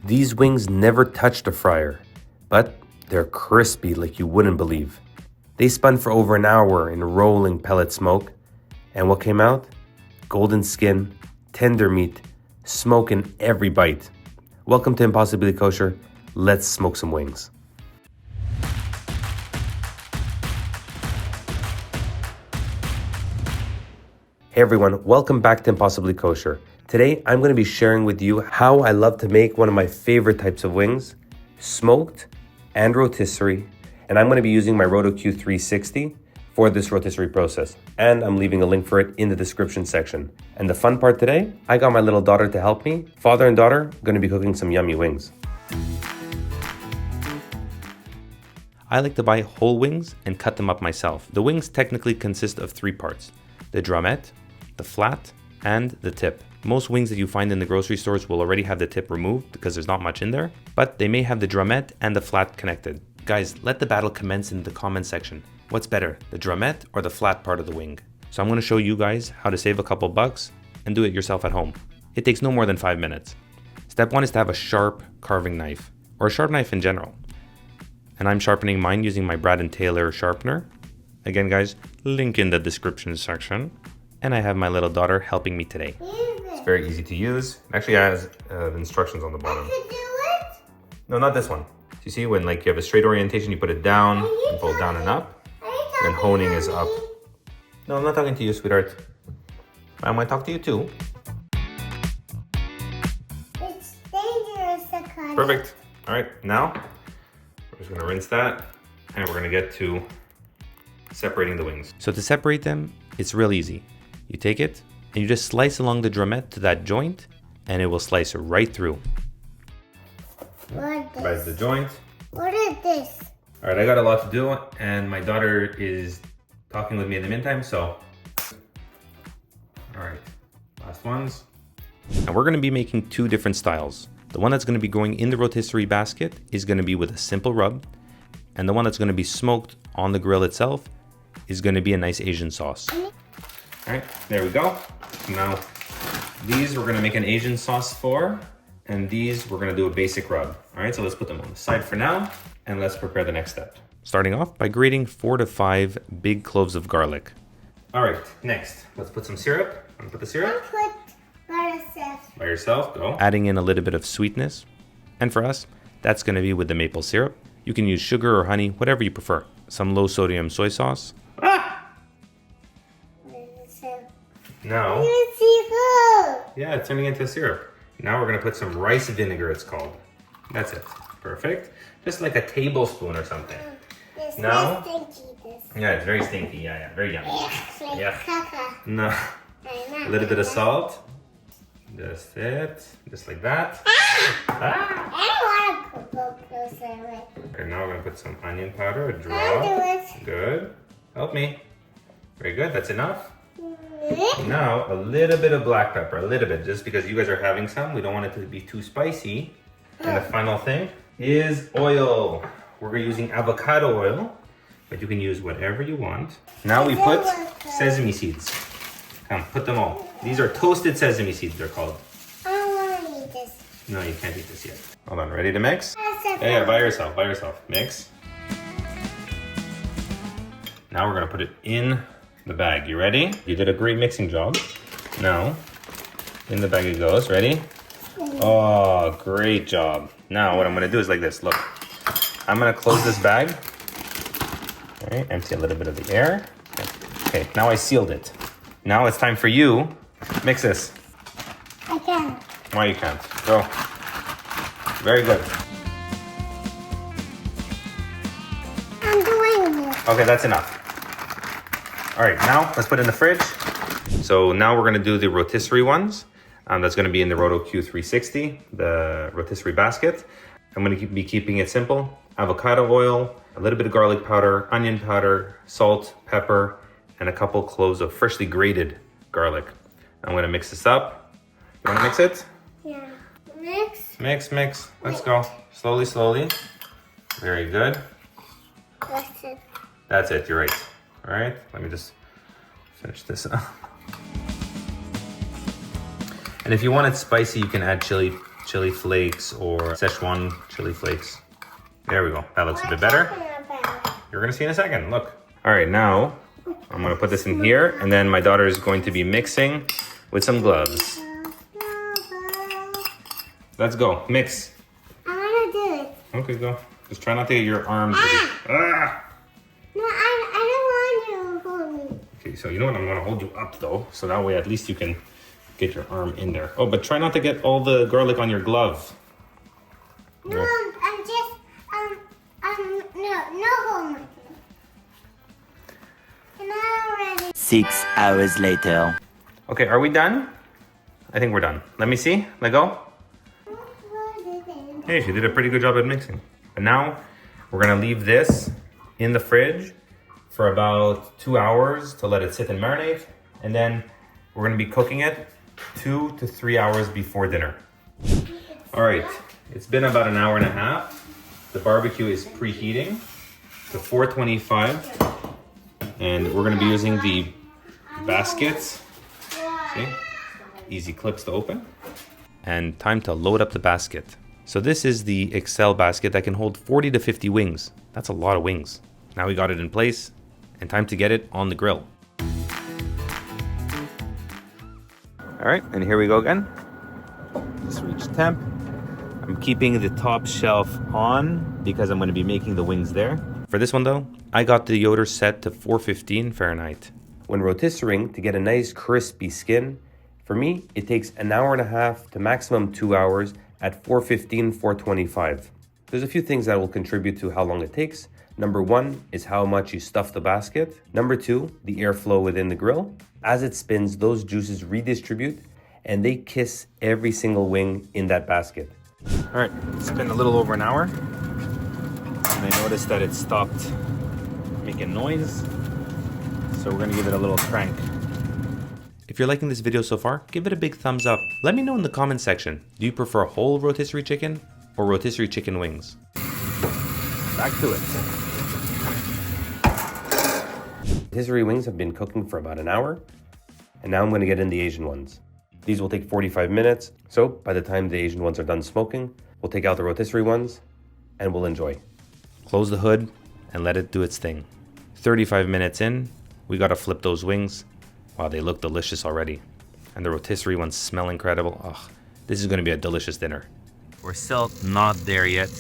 These wings never touched a fryer, but they're crispy like you wouldn't believe. They spun for over an hour in rolling pellet smoke, and what came out? Golden skin, tender meat, smoke in every bite. Welcome to Impossibly Kosher. Let's smoke some wings. Hey everyone, welcome back to Impossibly Kosher. Today I'm going to be sharing with you how I love to make one of my favorite types of wings, smoked and rotisserie, and I'm going to be using my ROTO Q360 for this rotisserie process, and I'm leaving a link for it in the description section. And the fun part today, I got my little daughter to help me. Father and daughter are going to be cooking some yummy wings. I like to buy whole wings and cut them up myself. The wings technically consist of 3 parts: the drumette, the flat, and the tip. Most wings that you find in the grocery stores will already have the tip removed because there's not much in there, but they may have the drumette and the flat connected. Guys, let the battle commence in the comment section. What's better, the drumette or the flat part of the wing? So I'm going to show you guys how to save a couple bucks and do it yourself at home. It takes no more than 5 minutes. Step 1 is to have a sharp carving knife, or a sharp knife in general. And I'm sharpening mine using my Brad & Taylor sharpener. Again guys, link in the description section. And I have my little daughter helping me today. It's very easy to use. It actually has instructions on the bottom. I can do it? No, not this one. So you see when like you have a straight orientation, you put it down and pull down and up. And honing is up. No, I'm not talking to you, sweetheart. I might talk to you too. It's dangerous to cut. Perfect. All right, now we're just gonna rinse that and we're gonna get to separating the wings. So to separate them, it's real easy. You take it and you just slice along the drumette to that joint and it will slice right through. What is Right at the joint. What is this? All right, I got a lot to do and my daughter is talking with me in the meantime, so. All right, last ones. Now we're gonna be making 2 different styles. The one that's gonna be going in the rotisserie basket is gonna be with a simple rub, and the one that's gonna be smoked on the grill itself is gonna be a nice Asian sauce. All right, there we go. Now, these we're gonna make an Asian sauce for, and these we're gonna do a basic rub. All right, so let's put them on the side for now, and let's prepare the next step. Starting off by grating 4 to 5 big cloves of garlic. All right, next, let's put some syrup. Want to put the syrup? I put by yourself. By yourself, go. Adding in a little bit of sweetness. And for us, that's gonna be with the maple syrup. You can use sugar or honey, whatever you prefer. Some low sodium soy sauce. Now, yeah, it's turning into syrup. Now we're gonna put some rice vinegar, it's called. That's it, perfect. Just like a tablespoon or something. It's Now, very stinky, this. yeah, it's very stinky, yeah, very yummy. Like Yeah. caca. No, a little bit of salt. Just it, just like that. Ah. I don't want to go closer. Okay, now we're gonna put some onion powder, a I'll drop. do it. Good, help me. Very good, that's enough. Now, a little bit of black pepper, a little bit, just because you guys are having some. We don't want it to be too spicy. And the final thing is oil. We're using avocado oil, but you can use whatever you want. Now we put sesame seeds. Come, put them all. These are toasted sesame seeds, they're called. I don't want to eat this. No, you can't eat this yet. Hold on, ready to mix? Yeah, by yourself, Mix. Now we're gonna put it in the bag. You ready? You did a great mixing job. Now, in the bag it goes. Ready? Oh, great job. Now what I'm gonna do is like this. Look, I'm gonna close this bag. All right, empty a little bit of the air. Okay, now I sealed it. Now it's time for you. Mix this. I can't. Why you can't? Go. Very good. I'm doing this. Okay, that's enough. All right, now let's put it in the fridge. So now we're gonna do the rotisserie ones. That's gonna be in the ROTO Q360, the rotisserie basket. I'm gonna be keeping it simple. Avocado oil, a little bit of garlic powder, onion powder, salt, pepper, and a couple cloves of freshly grated garlic. I'm gonna mix this up. You wanna mix it? Yeah. Mix. Mix. Let's go. Slowly. Very good. That's it. That's it, you're right. All right, let me just finish this up. And if you want it spicy, you can add chili chili flakes or Szechuan chili flakes. There we go. That looks a bit better. You're gonna see in a second, look. All right, now I'm gonna put this in here, and then my daughter is going to be mixing with some gloves. Let's go, mix. I wanna do it. Okay, go. Just try not to get your arms dirty. Ah! No, I don't want you to hold me. Okay, so you know what? I'm gonna hold you up though, so that way at least you can get your arm in there. Oh, but try not to get all the garlic on your glove. No, I'm just, no hold me. And I'm ready. 6 hours later. Okay, are we done? I think we're done. Let me see. Let go. Hey, she did a pretty good job at mixing. And now we're gonna leave this in the fridge for about 2 hours to let it sit and marinate. And then we're gonna be cooking it 2 to 3 hours before dinner. All right, it's been about an hour and a half. The barbecue is preheating to 425. And we're gonna be using the baskets. See? Easy clips to open. And time to load up the basket. So this is the XL basket that can hold 40 to 50 wings. That's a lot of wings. Now we got it in place and time to get it on the grill. All right, and here we go again. Just reach temp. I'm keeping the top shelf on because I'm gonna be making the wings there. For this one though, I got the yoder set to 415 Fahrenheit. When rotisserieing to get a nice crispy skin, for me, it takes an hour and a half to maximum 2 hours at 415, 425. There's a few things that will contribute to how long it takes. Number one is how much you stuff the basket. Number two, the airflow within the grill. As it spins, those juices redistribute and they kiss every single wing in that basket. All right, it's been a little over an hour. And I noticed that it stopped making noise. So we're gonna give it a little crank. If you're liking this video so far, give it a big thumbs up. Let me know in the comment section, do you prefer whole rotisserie chicken or rotisserie chicken wings? Back to it. Rotisserie wings have been cooking for about an hour, and now I'm gonna get in the Asian ones. These will take 45 minutes, so by the time the Asian ones are done smoking, we'll take out the rotisserie ones and we'll enjoy. Close the hood and let it do its thing. 35 minutes in, we gotta flip those wings. Wow, they look delicious already. And the rotisserie ones smell incredible. Oh, this is gonna be a delicious dinner. We're still not there yet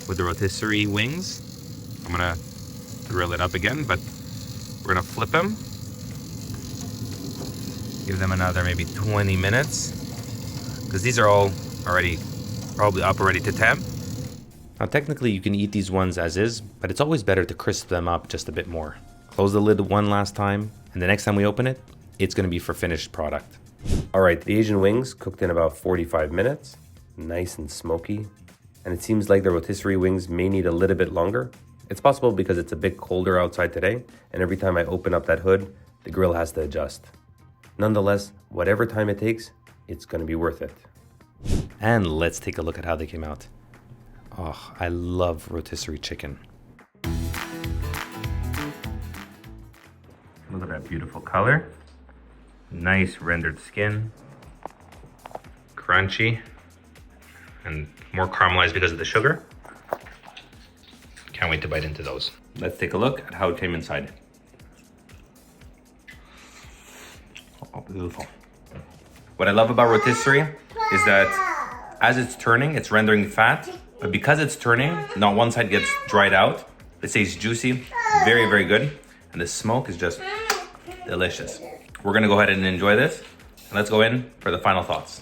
with the rotisserie wings. I'm gonna grill it up again, but we're gonna flip them. Give them another maybe 20 minutes. Because these are all already probably up ready to temp. Now technically you can eat these ones as is, but it's always better to crisp them up just a bit more. Close the lid one last time, and the next time we open it, it's gonna be for finished product. All right, the Asian wings cooked in about 45 minutes, nice and smoky. And it seems like the rotisserie wings may need a little bit longer. It's possible because it's a bit colder outside today, and every time I open up that hood, the grill has to adjust. Nonetheless, whatever time it takes, it's gonna be worth it. And let's take a look at how they came out. Oh, I love rotisserie chicken. Look at that beautiful color. Nice rendered skin. Crunchy. And more caramelized because of the sugar. Can't wait to bite into those. Let's take a look at how it came inside. Oh, beautiful. What I love about rotisserie is that as it's turning, it's rendering fat. But because it's turning, not one side gets dried out. It stays juicy, very, very good. And the smoke is just delicious. We're gonna go ahead and enjoy this. And let's go in for the final thoughts.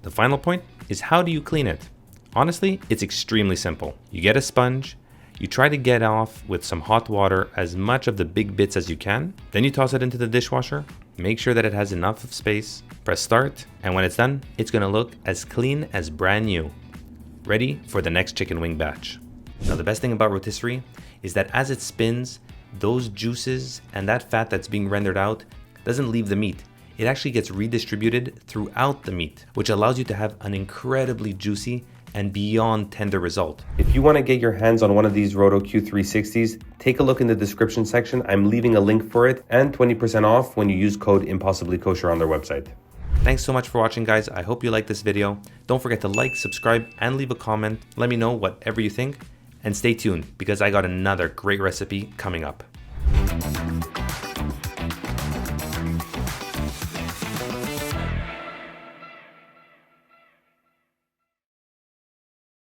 The final point is, how do you clean it? Honestly, it's extremely simple. You get a sponge, you try to get off with some hot water as much of the big bits as you can, then you toss it into the dishwasher, make sure that it has enough of space, press start, and when it's done, it's gonna look as clean as brand new. Ready for the next chicken wing batch. Now the best thing about rotisserie is that as it spins, those juices and that fat that's being rendered out doesn't leave the meat. It actually gets redistributed throughout the meat, which allows you to have an incredibly juicy and beyond tender result. If you want to get your hands on one of these Roto Q360s, take a look in the description section. I'm leaving a link for it and 20% off when you use code Impossibly Kosher on their website. Thanks so much for watching, guys. I hope you liked this video. Don't forget to like, subscribe, and leave a comment. Let me know whatever you think. And stay tuned because I got another great recipe coming up.